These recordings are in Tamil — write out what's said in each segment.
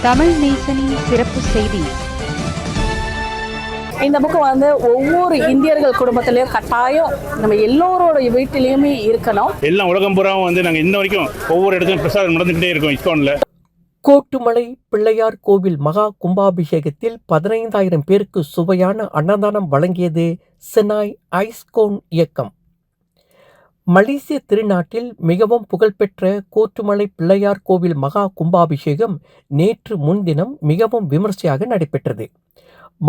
தமிழ் நேசனின் சிறப்பு செய்தி. இந்த புக்கு ஒவ்வொரு இந்தியர்கள் குடும்பத்திலையும் கட்டாயம் நம்ம எல்லோரோட வீட்டிலையுமே இருக்கணும். எல்லாம் உலகம் பூராவும் நாங்கள் இன்ன வரைக்கும் ஒவ்வொரு இடத்துலையும் பிரசாதம் நடந்துகிட்டே இருக்கோம். இஸ்கான்ல கோட்டுமலை பிள்ளையார் கோவில் மகா கும்பாபிஷேகத்தில் 15,000 பேருக்கு சுவையான அன்னதானம் வழங்கியது செனாய் ஐஸ்கோன் இயக்கம். மலேசிய திருநாட்டில் மிகவும் புகழ்பெற்ற கோட்டுமலை பிள்ளையார் கோவில் மகா கும்பாபிஷேகம் நேற்று முன்தினம் மிகவும் விமர்சையாக நடைபெற்றது.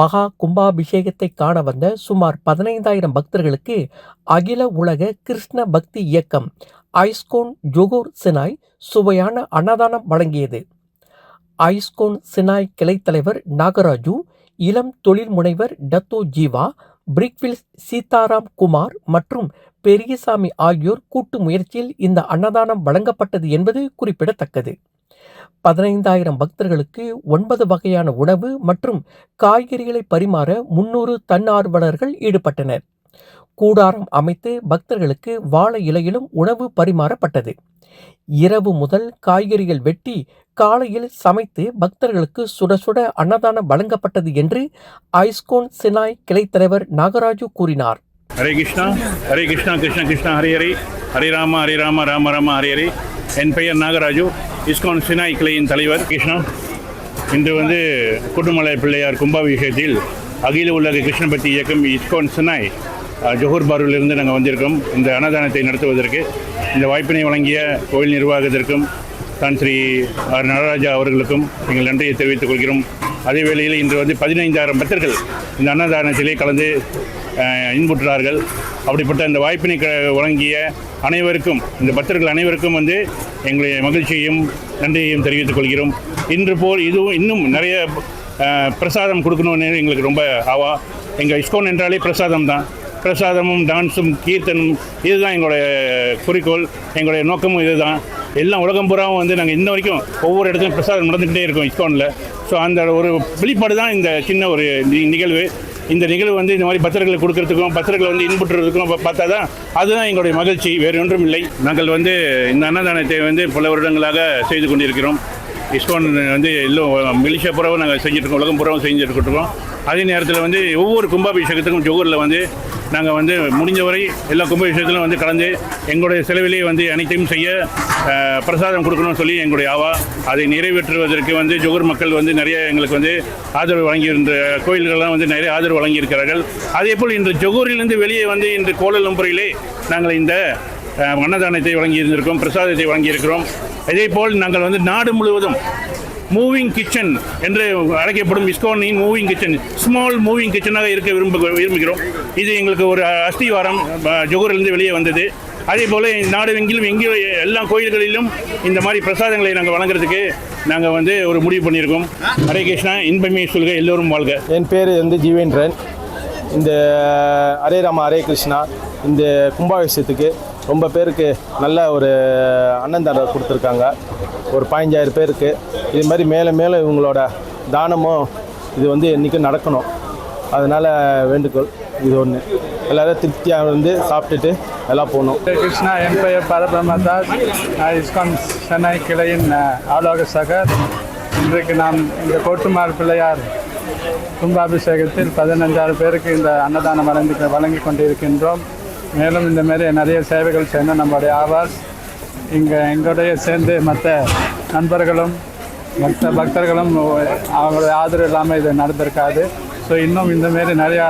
மகா கும்பாபிஷேகத்தை காண வந்த சுமார் 15,000 பக்தர்களுக்கு அகில உலக கிருஷ்ண பக்தி இயக்கம் ஐஸ்கோன் ஜொகூர் செனாய் சுவையான அன்னதானம் வழங்கியது. ஐஸ்கோன் செனாய் கிளைத் தலைவர் நாகராஜு, இளம் தொழில் முனைவர் டத்தோ ஜீவா, பிரிக்வில் சீதாராம் குமார் மற்றும் பெரியசாமி ஆகியோர் கூட்டு முயற்சியில் இந்த அன்னதானம் வழங்கப்பட்டது என்பது குறிப்பிடத்தக்கது. 15,000 பக்தர்களுக்கு 9 வகையான உணவு மற்றும் காய்கறிகளை பரிமாற 300 தன்னார்வலர்கள் ஈடுபட்டனர். கூடாரம் அமைத்து பக்தர்களுக்கு வாழை இலையிலும் உணவு பரிமாறப்பட்டது. இரவு முதல் காய்கறிகள் வெட்டி காலையில் சமைத்து பக்தர்களுக்கு சுட சுட அன்னதானம் வழங்கப்பட்டது என்று ஐஸ்கோன் செனாய் கிளைத் தலைவர் நாகராஜு கூறினார். ஹரே கிருஷ்ணா கிருஷ்ண கிருஷ்ணா ஹரி ஹரி, ஹரே ராம ராம ராம ஹரி ஹரி. என் பெயர் நாகராஜு, இஸ்கான் செனாய் கிளையின் தலைவர். கிருஷ்ணா, இன்று கோட்டுமலை பிள்ளையார் கும்பாபிஷேகத்தில் அகில உலக கிருஷ்ண பக்தி இயக்கம் இஸ்கான் செனாய் ஜொஹூர் பாரூரிலிருந்து நாங்கள் வந்திருக்கோம். இந்த அன்னதானத்தை நடத்துவதற்கு இந்த வாய்ப்பினை வழங்கிய கோவில் நிர்வாகத்திற்கும் தான் ஸ்ரீ ஆர் நடராஜா அவர்களுக்கும் எங்கள் நன்றியை தெரிவித்துக் கொள்கிறோம். அதே வேளையில் இன்று 15,000 பக்தர்கள் இந்த அன்னதானத்திலே கலந்து இன்புற்றார்கள். அப்படிப்பட்ட இந்த வாய்ப்பினை வழங்கிய அனைவருக்கும், இந்த பக்தர்கள் அனைவருக்கும் எங்களுடைய மகிழ்ச்சியையும் நன்றியையும் தெரிவித்துக் கொள்கிறோம். இன்று போல் இதுவும் இன்னும் நிறைய பிரசாதம் கொடுக்கணும்னு எங்களுக்கு ரொம்ப ஆவா. எங்கள் இஸ்கான் என்றாலே பிரசாதம் தான். பிரசாதமும் டான்ஸும் கீர்த்தனும் இதுதான் எங்களுடைய குறிக்கோள். எங்களுடைய நோக்கமும் இதுதான். எல்லாம் உலகம் பூராவும் நாங்கள் இன்ன வரைக்கும் ஒவ்வொரு இடத்துலையும் பிரசாதம் நடந்துக்கிட்டே இருக்கோம் இஸ்கானில். ஸோ அந்த ஒரு வெளிப்பாடு தான் இந்த சின்ன ஒரு நிகழ்வு. இந்த நிகழ்வு இந்த மாதிரி பக்தர்களை கொடுக்கறதுக்கும் பக்தர்களை இன்புற்றுறதுக்கும் பார்த்தா தான் அதுதான் எங்களுடைய மகிழ்ச்சி, வேறு ஒன்றும் இல்லை. நாங்கள் இந்த அன்னதானத்தை பல வருடங்களாக செய்து கொண்டிருக்கிறோம். இஸ்கான் எல்லாம் மலேசியா பூராவும் நாங்கள் செஞ்சுட்ருக்கோம், உலகம் பூராவும் செஞ்சுட்ருக்கோம். அதே நேரத்தில் ஒவ்வொரு கும்பாபிஷேகத்துக்கும் ஜொகூரில் நாங்கள் முடிஞ்சவரை எல்லா கும்பாபிஷேகத்திலும் கலந்து எங்களுடைய செலவிலே அனைத்தையும் செய்ய பிரசாதம் கொடுக்கணும்னு சொல்லி எங்களுடைய ஆவா. அதை நிறைவேற்றுவதற்கு ஜொகூர் மக்கள் நிறைய எங்களுக்கு ஆதரவு வழங்கியிருந்த கோயில்கள்லாம் நிறைய ஆதரவு வழங்கியிருக்கிறார்கள். அதேபோல் இன்று ஜொகூரிலிருந்து வெளியே இன்று கோலாலம்பூரிலே நாங்கள் இந்த அன்னதானத்தை வழங்கியிருந்திருக்கோம், பிரசாதத்தை வழங்கியிருக்கிறோம். இதேபோல் நாங்கள் நாடு முழுவதும் மூவிங் கிச்சன் என்று அழைக்கப்படும் இஸ்கானின் மூவிங் கிச்சன், ஸ்மால் மூவிங் கிச்சனாக இருக்க விரும்புகிறோம். இது எங்களுக்கு ஒரு அஸ்திவாரம் ஜொகூரிலிருந்து வெளியே வந்தது. அதே போல் நாடு எங்கேயும் எல்லா கோயில்களிலும் இந்த மாதிரி பிரசாதங்களை நாங்கள் வழங்குறதுக்கு நாங்கள் ஒரு முடிவு பண்ணியிருக்கோம். ஹரே கிருஷ்ணா, இன்பமே சொல்க, எல்லோரும் வாழ்க. என் பேர் ஜீவேந்திரன். இந்த ஹரே ராம ஹரே கிருஷ்ணா இந்த கும்பாபிஷேகத்துக்கு ரொம்ப பேருக்கு நல்ல ஒரு அன்னதானம் கொடுத்துருக்காங்க. ஒரு 15,000 பேருக்கு. இது மாதிரி மேலே மேலே இவங்களோட தானமும் இது என்றைக்கும் நடக்கணும். அதனால் வேண்டுகோள் இது ஒன்று. எல்லோரும் திருப்தியாக சாப்பிட்டுட்டு எல்லாம் போகணும். கிருஷ்ணா, என் பெயர் பரபிரம்மதாஸ், இஸ்கான் செனாய் கிளையின் ஆலோசகர். இன்றைக்கு நாம் இந்த கோட்டுமார் பிள்ளையார் கும்பாபிஷேகத்தில் 15,000 பேருக்கு இந்த அன்னதானம் வழங்கி கொண்டிருக்கின்றோம். மேலும் இந்த மாதிரி நிறைய சேவைகள் செய்யணும் நம்மளுடைய ஆவாஸ். இங்கே எங்களுடைய சேர்ந்து மற்ற நண்பர்களும் மற்ற பக்தர்களும் அவங்களுடைய ஆதரவு இல்லாமல் இது நடந்திருக்காது. ஸோ இன்னும் இந்தமாரி நிறையா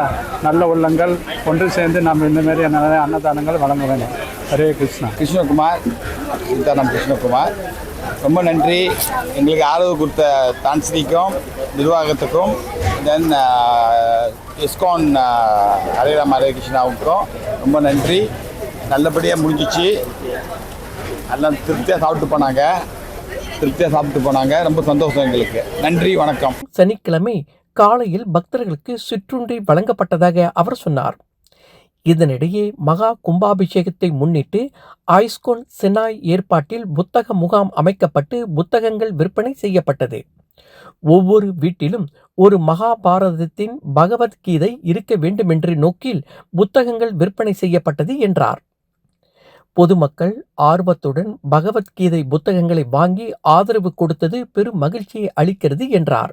நல்ல உள்ளங்கள் ஒன்று சேர்ந்து நம்ம இந்தமாரி நிறைய அன்னதானங்கள் வழங்க வேண்டும். ஹரே கிருஷ்ணா. கிருஷ்ணகுமார், சீதாராம் கிருஷ்ணகுமார். ரொம்ப நன்றி. எங்களுக்கு ஆதரவு கொடுத்த தான்ஸ்ரீக்கும் நிர்வாகத்துக்கும் தென் இஸ்கான் ஹரே ராம ஹரே கிருஷ்ணாவுக்கும் ரொம்ப நன்றி. நல்லபடியாக முடிஞ்சிச்சு. எல்லாம் திருப்தியாக சாப்பிட்டு போனாங்க. ரொம்ப சந்தோஷம் எங்களுக்கு. நன்றி, வணக்கம். சனிக்கிழமை காலையில் பக்தர்களுக்கு சிற்றுண்டி வழங்கப்பட்டதாக அவர் சொன்னார். இதனிடையே மகா கும்பாபிஷேகத்தை முன்னிட்டு ஐஸ்கோன் செனாய் ஏற்பாட்டில் புத்தக முகாம் அமைக்கப்பட்டு புத்தகங்கள் விற்பனை செய்யப்பட்டது. ஒவ்வொரு வீட்டிலும் ஒரு மகாபாரதத்தின் பகவத்கீதை இருக்க வேண்டுமென்ற நோக்கில் புத்தகங்கள் விற்பனை செய்யப்பட்டது என்றார். பொதுமக்கள் ஆர்வத்துடன் பகவத்கீதை புத்தகங்களை வாங்கி ஆதரவு கொடுத்தது பெரும் மகிழ்ச்சியை அளிக்கிறது என்றார்.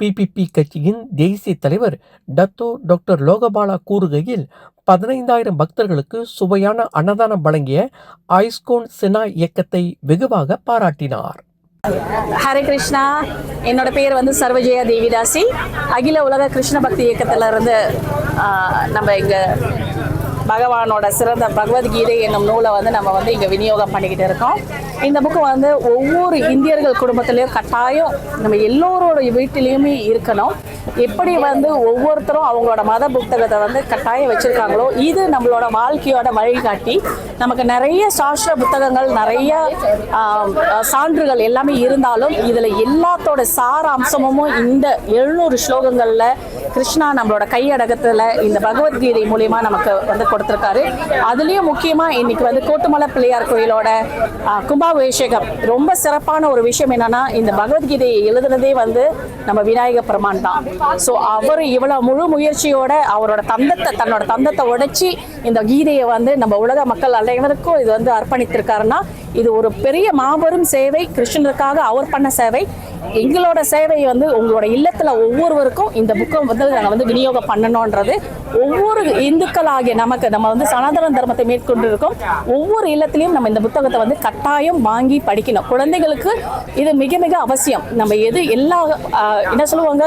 பிபிபி கட்சியின் தேசிய தலைவர் டத்தோ டாக்டர் லோகபாலா கூறுகையில் 15,000 பக்தர்களுக்கு சுவையான அன்னதானம் வழங்கிய ஐஸ்கோன் சினாய் இயக்கத்தை வெகுவாக பாராட்டினார். ஹரே கிருஷ்ணா. என்னோட பேர் வந்து சர்வஜயா தேவிதாசி. அகில உலக கிருஷ்ண பக்தி இயக்கத்துல இருந்து நம்ம இங்க பகவானோட சிறந்த பகவத்கீதை என்னும் நூலை வந்து நம்ம வந்து இங்கே விநியோகம் பண்ணிக்கிட்டு இருக்கோம். இந்த புக்கு வந்து ஒவ்வொரு இந்தியர்கள் குடும்பத்திலையும் கட்டாயம் நம்ம எல்லோரோட வீட்டிலையுமே இருக்கணும். எப்படி வந்து ஒவ்வொருத்தரும் அவங்களோட மத புத்தகத்தை வந்து கட்டாயம் வச்சுருக்காங்களோ இது நம்மளோட வாழ்க்கையோட வழிகாட்டி. நமக்கு நிறைய சாஸ்திர புத்தகங்கள், நிறைய சான்றுகள் எல்லாமே இருந்தாலும் இதில் எல்லாத்தோட சார அம்சமும் இந்த 700 ஸ்லோகங்களில் கிருஷ்ணா நம்மளோட கையடக்கத்தில் இந்த பகவத்கீதை மூலிமா நமக்கு வந்து கொடுத்துருக்காரு. அதுலேயும் முக்கியமாக இன்னைக்கு வந்து கோட்டுமலை பிள்ளையார் கோயிலோட கும்பாபிஷேகம் ரொம்ப சிறப்பான ஒரு விஷயம். என்னன்னா இந்த பகவத்கீதையை எழுதுனதே வந்து நம்ம விநாயக பெருமான் தான். ஸோ அவர் இவ்வளோ முழு முயற்சியோட அவரோட தன்னோட தந்தத்தை உடைச்சி இந்த கீதையை வந்து நம்ம உலக மக்கள் அனைவருக்கும் இது வந்து அர்ப்பணித்திருக்காருன்னா இது ஒரு பெரிய மாபெரும் சேவை. கிருஷ்ணனுக்காக அவர் பண்ண சேவை. எங்களோட சேவை வந்து உங்களோட இல்லத்தில் ஒவ்வொருவருக்கும் இந்த புக்கை வந்து நாங்கள் வந்து விநியோகம் பண்ணணுன்றது ஒவ்வொரு இந்துக்களாகிய நம்ம வந்து சனாதன தர்மத்தை மேற்கொண்டு இருக்கோம். ஒவ்வொரு இல்லத்திலையும் நம்ம இந்த புத்தகத்தை வந்து கட்டாயம் வாங்கி படிக்கணும். குழந்தைகளுக்கு இது மிக மிக அவசியம். நம்ம எல்லா என்ன சொல்லுவாங்க,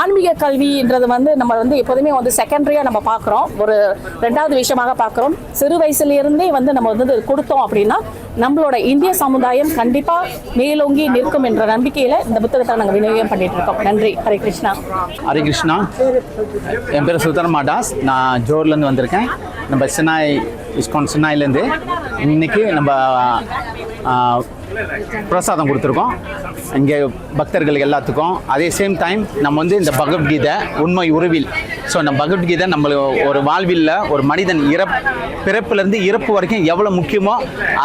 ஆன்மீக கல்வின்றது வந்து நம்ம வந்து எப்போதுமே வந்து செகண்டரியாக நம்ம பார்க்குறோம், ஒரு 2வது விஷயமாக பார்க்குறோம். சிறு வயசுலேருந்தே வந்து நம்ம வந்து கொடுத்தோம் அப்படின்னா நம்மளோட இந்திய சமுதாயம் கண்டிப்பாக மேலோங்கி நிற்கும் என்ற நம்பிக்கையில் இந்த புத்தகத்தை நாங்கள் விநியோகம் பண்ணிட்டு இருக்கோம். நன்றி. ஹரே கிருஷ்ணா. ஹரே கிருஷ்ணா. என் பேர் சுல்தான் மாடாஸ். நான் ஜோர்லேருந்து வந்திருக்கேன். நம்ம சினாய் இஸ்கான் சினாயிலேருந்து இன்னைக்கு நம்ம பிரசாதம் கொடுத்துருக்கோம் இங்கே பக்தர்களுக்கு எல்லாத்துக்கும். அதே சேம் டைம் நம்ம வந்து இந்த பகவத்கீதை உண்மை உருவில். ஸோ நம்ம பகவத்கீதை நம்ம ஒரு வாழ்வில் ஒரு மனிதன் பிறப்புலேருந்து இறப்பு வரைக்கும் எவ்வளோ முக்கியமோ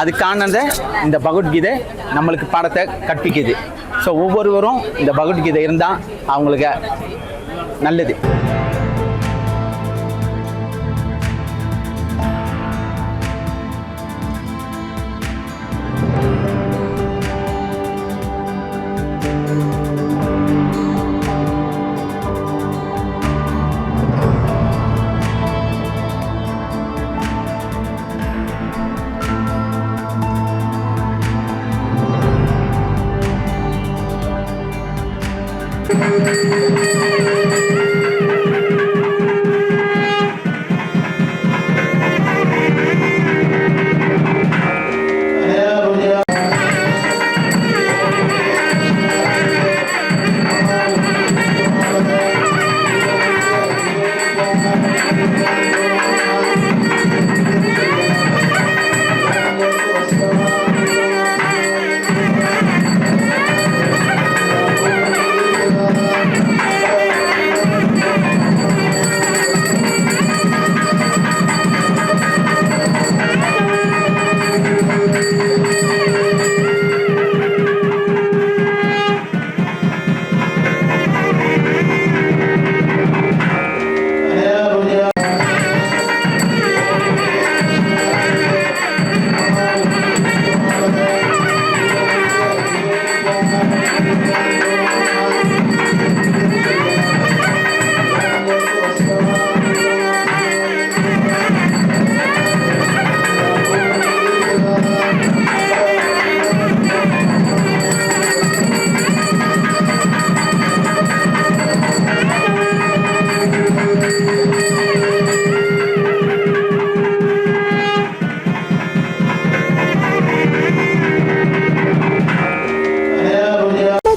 அதுக்கானதை இந்த பகவத்கீதை நம்மளுக்கு பாடத்தை கற்பிக்குது. ஸோ ஒவ்வொருவரும் இந்த பகவத்கீதை இருந்தால் அவங்களுக்கு நல்லது.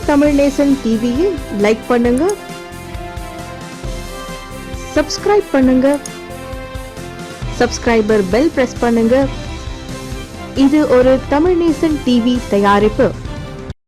தமிழ் நேசன் டிவியை லைக் பண்ணுங்க, சப்ஸ்கிரைப் பண்ணுங்க, சப்ஸ்கிரைபர் பெல் பிரஸ் பண்ணுங்க. இது ஒரு தமிழ் நேசன் டிவி தயாரிப்பு.